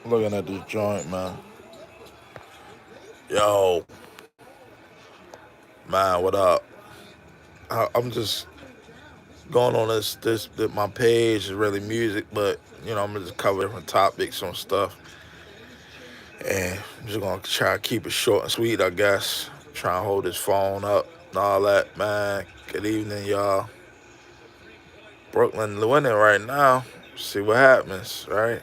Looking at this joint, man. Yo, man, what up? I'm just going on my page is really music, but I'm gonna just cover different topics on stuff, and I'm just gonna try to keep it short and sweet, I guess. Try and hold this phone up and all that, man. Good evening, y'all. Brooklyn winning right now. See what happens, right?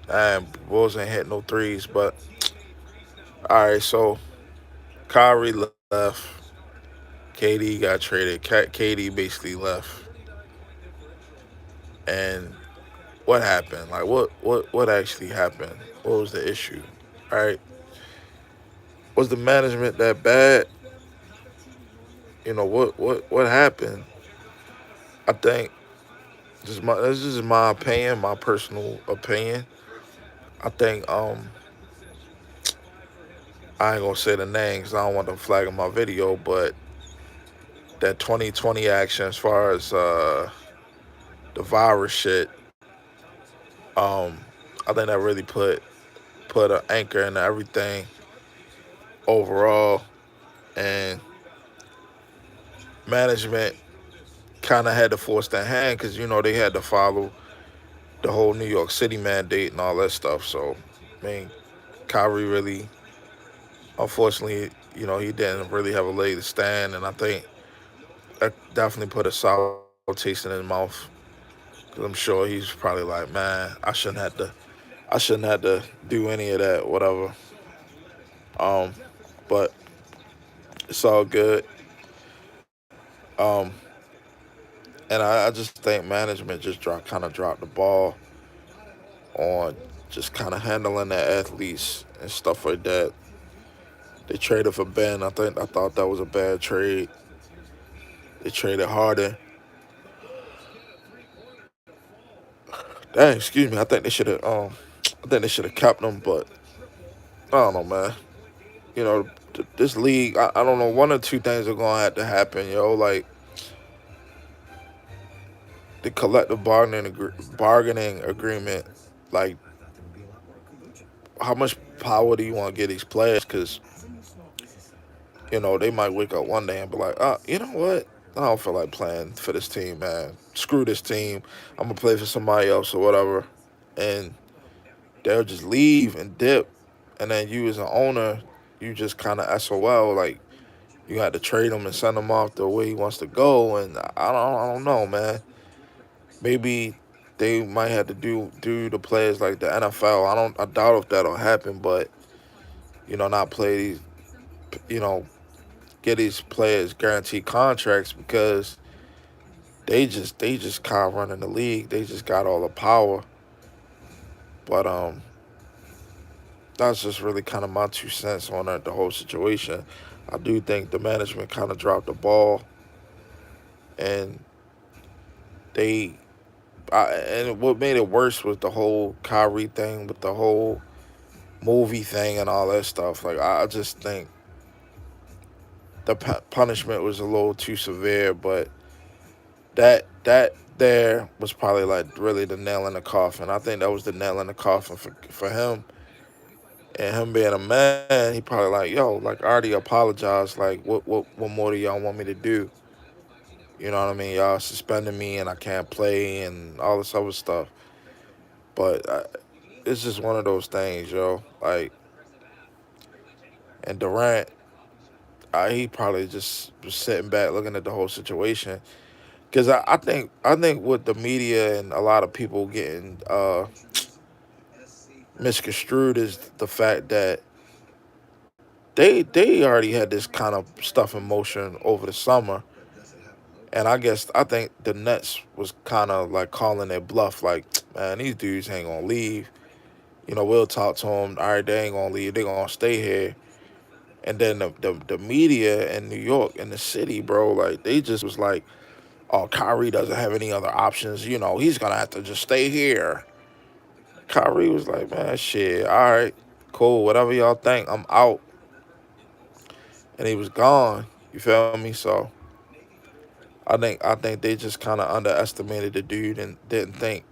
And Bulls ain't hit no threes, but all right. So Kyrie left. KD got traded. KD basically left, and what happened? Like what actually happened? What was the issue? All right, was the management that bad? What happened? I think this is my opinion, my personal opinion. I think I ain't gonna say the name because I don't want them flagging my video, but that 2020 action as far as the virus shit, um, I think that really put an anchor into everything overall, and management kind of had to force their hand because they had to follow the whole New York City mandate and all that stuff. So, I mean, Kyrie really, unfortunately, he didn't really have a leg to stand, and I think that definitely put a sour taste in his mouth. Cause I'm sure he's probably like, man, I shouldn't have to do any of that, whatever. Um, but it's all good. Um, and I just think management just kind of dropped the ball on just kind of handling their athletes and stuff like that. They traded for Ben. I thought that was a bad trade. They traded Harden. Dang, excuse me. I think they should have kept him, but I don't know, man. This league, I don't know. One or two things are gonna have to happen, like the collective bargaining agreement. Like, how much power do you want to give these players? Because they might wake up one day and be like, you know what? I don't feel like playing for this team, man. Screw this team. I'm gonna play for somebody else or whatever, and they'll just leave and dip. And then you, as an owner, you just kind of SOL. Like, you had to trade him and send him off the way he wants to go. And I don't know, man. Maybe they might have to do the players like the NFL. I doubt if that'll happen, but not play these, you know, get these players guaranteed contracts because they just kind of running the league. They just got all the power. But that's just really kind of my 2 cents on the whole situation. I do think the management kind of dropped the ball, and they and what made it worse was the whole Kyrie thing with the whole movie thing and all that stuff. Like, I just think the punishment was a little too severe, but that there was probably like really the nail in the coffin. I think that was the nail in the coffin for him. And him being a man, he probably like, yo, like, I already apologized. Like, what more do y'all want me to do? You know what I mean? Y'all suspending me and I can't play and all this other stuff. But it's just one of those things, yo. Like, and Durant, he probably just was sitting back looking at the whole situation. Because I think what the media and a lot of people getting misconstrued is the fact that they already had this kind of stuff in motion over the summer, and I think the Nets was kind of like calling their bluff, like, man, these dudes ain't gonna leave. We'll talk to them. All right, they ain't gonna leave. They gonna stay here. And then the media in New York and the city, bro, like, they just was like, oh, Kyrie doesn't have any other options. He's gonna have to just stay here. Kyrie was like, man, shit, all right, cool, whatever y'all think, I'm out. And he was gone. You feel me? So I think they just kind of underestimated the dude and didn't think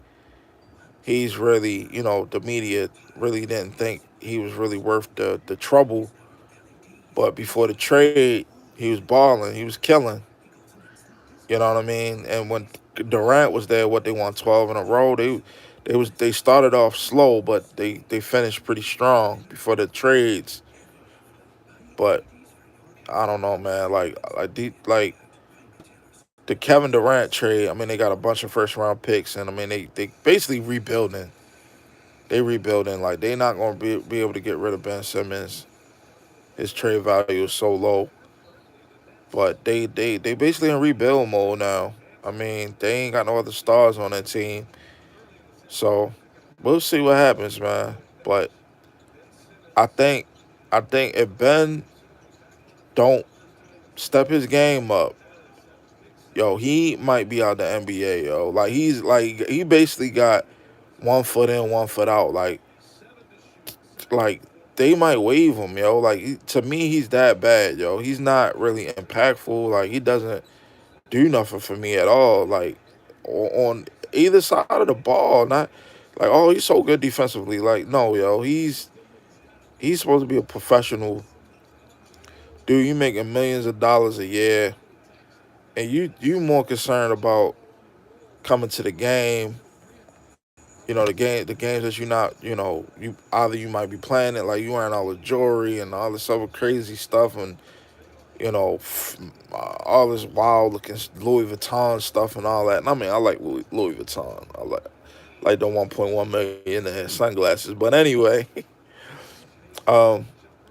he's really, the media really didn't think he was really worth the trouble. But before the trade, he was balling, he was killing. You know what I mean? And when Durant was there, what they won 12 in a row. They started off slow, but they finished pretty strong before the trades. But I don't know, man. Like the Kevin Durant trade. I mean, they got a bunch of first round picks, and I mean they basically rebuilding. They rebuilding. Like they not gonna be able to get rid of Ben Simmons. His trade value is so low. But they basically in rebuild mode now. I mean, they ain't got no other stars on that team. So we'll see what happens, man. But I think I think if Ben don't step his game up, yo, he might be out the NBA, yo. He basically got 1 foot in, 1 foot out. Like they might waive him, yo. To me, he's that bad, yo. He's not really impactful. Like he doesn't do nothing for me at all. Like on either side of the ball, not like oh he's so good defensively. Like no, yo, he's supposed to be a professional dude. You making millions of dollars a year, and you more concerned about coming to the game. The games that you not, you either you might be playing it like you wearing all the jewelry and all this other crazy stuff and all this wild looking Louis Vuitton stuff and all that. And I mean, I like Louis Vuitton. I like the 1.1 million in sunglasses. But anyway, um,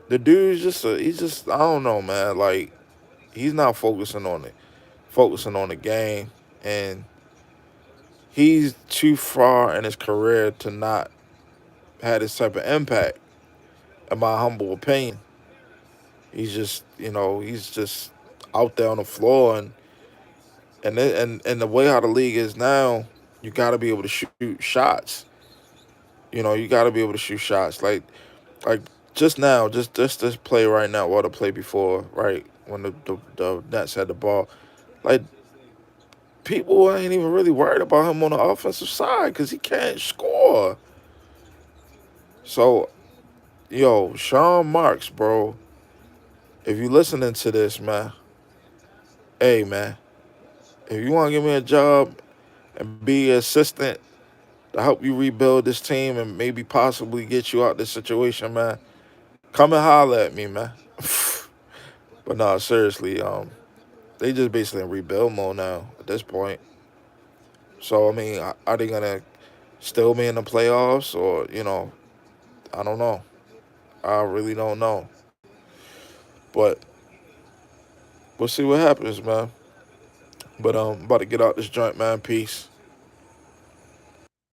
the dude's he's just I don't know, man. Like he's not focusing on the game, and he's too far in his career to not have this type of impact. In my humble opinion, he's just out there on the floor, and the way how the league is now, you got to be able to shoot shots. You got to be able to shoot shots. Like just now, just this play right now, or the play before, right when the Nets had the ball, like people ain't even really worried about him on the offensive side because he can't score. So yo, Sean Marks, bro, if you listening to this, man, hey man, if you want to give me a job and be an assistant to help you rebuild this team and maybe possibly get you out this situation, man, come and holler at me, man. But no, seriously, they just basically in rebuild mode now at this point. So I mean, are they gonna still be in the playoffs or I don't know. I really don't know. But we'll see what happens, man. But I'm about to get out this joint, man. Peace.